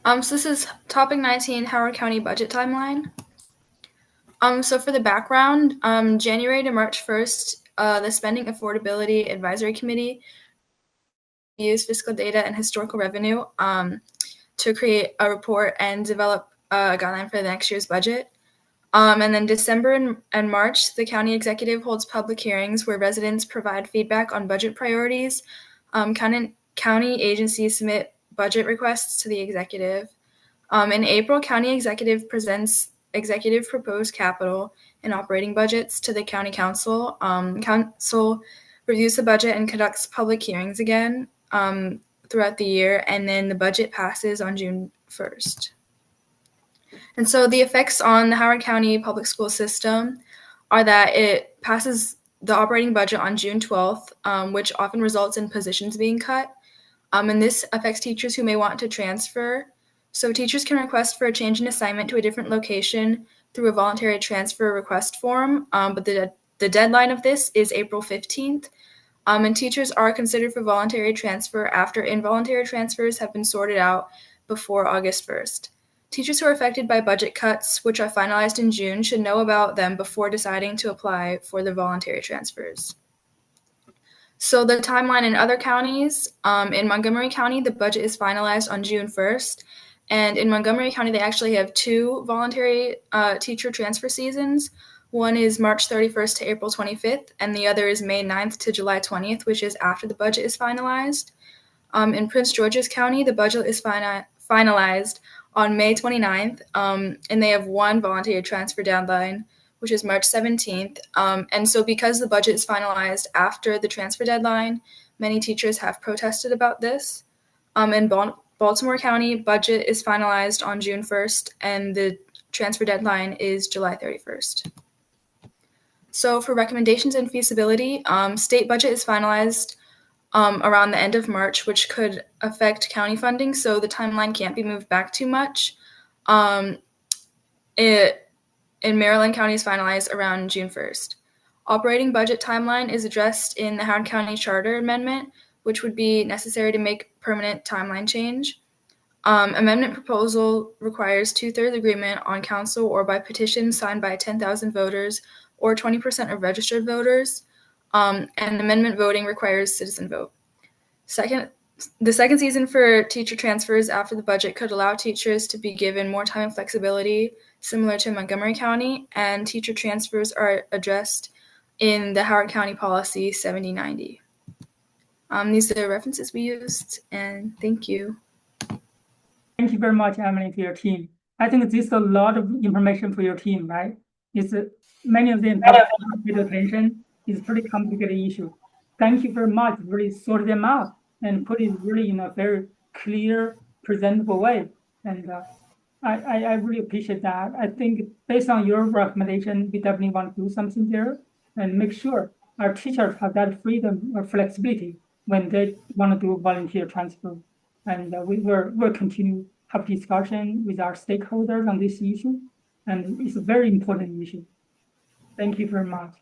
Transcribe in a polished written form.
So this is topic 19, Howard County budget timeline. So for the background, January to March 1st, the Spending Affordability Advisory Committee used fiscal data and historical revenue to create a report and develop a guideline for the next year's budget. And then December and March, the county executive holds public hearings where residents provide feedback on budget priorities. County agencies submit budget requests to the executive. In April, county executive presents executive proposed capital and operating budgets to the county council. Council reviews the budget and conducts public hearings again throughout the year, and then the budget passes on June 1st. And so the effects on the Howard County public school system are that it passes the operating budget on June 12th, which often results in positions being cut. And this affects teachers who may want to transfer. So teachers can request for a change in assignment to a different location through a voluntary transfer request form, but the deadline of this is April 15th. And teachers are considered for voluntary transfer after involuntary transfers have been sorted out before August 1st. Teachers who are affected by budget cuts, which are finalized in June, should know about them before deciding to apply for the voluntary transfers. So the timeline in other counties, in Montgomery County, the budget is finalized on June 1st. And in Montgomery County, they actually have two voluntary teacher transfer seasons. One is March 31st to April 25th, and the other is May 9th to July 20th, which is after the budget is finalized. In Prince George's County, the budget is finalized on May 29th, and they have one voluntary transfer deadline, which is March 17th. And so because the budget is finalized after the transfer deadline, many teachers have protested about this. In Baltimore County, budget is finalized on June 1st, and the transfer deadline is July 31st. So for recommendations and feasibility, state budget is finalized around the end of March, which could affect county funding, so the timeline can't be moved back too much. In Maryland, County is finalized around June 1st. Operating budget timeline is addressed in the Howard County Charter Amendment, which would be necessary to make permanent timeline change. Amendment proposal requires 2/3 agreement on council or by petition signed by 10,000 voters or 20% of registered voters, and amendment voting requires citizen vote. The second season for teacher transfers after the budget could allow teachers to be given more time and flexibility, similar to Montgomery County, and teacher transfers are addressed in the Howard County Policy 7090. These are the references we used, and thank you. Thank you very much, Emily, for your team. I think this is a lot of information for your team, right? It's many of them have paid attention. It's a pretty complicated issue. Thank you very much. Really sort them out and put it really in a very clear, presentable way. And I really appreciate that. I think based on your recommendation, we definitely want to do something there and make sure our teachers have that freedom or flexibility when they want to do volunteer transfer. And we'll continue have discussion with our stakeholders on this issue. And it's a very important issue. Thank you very much.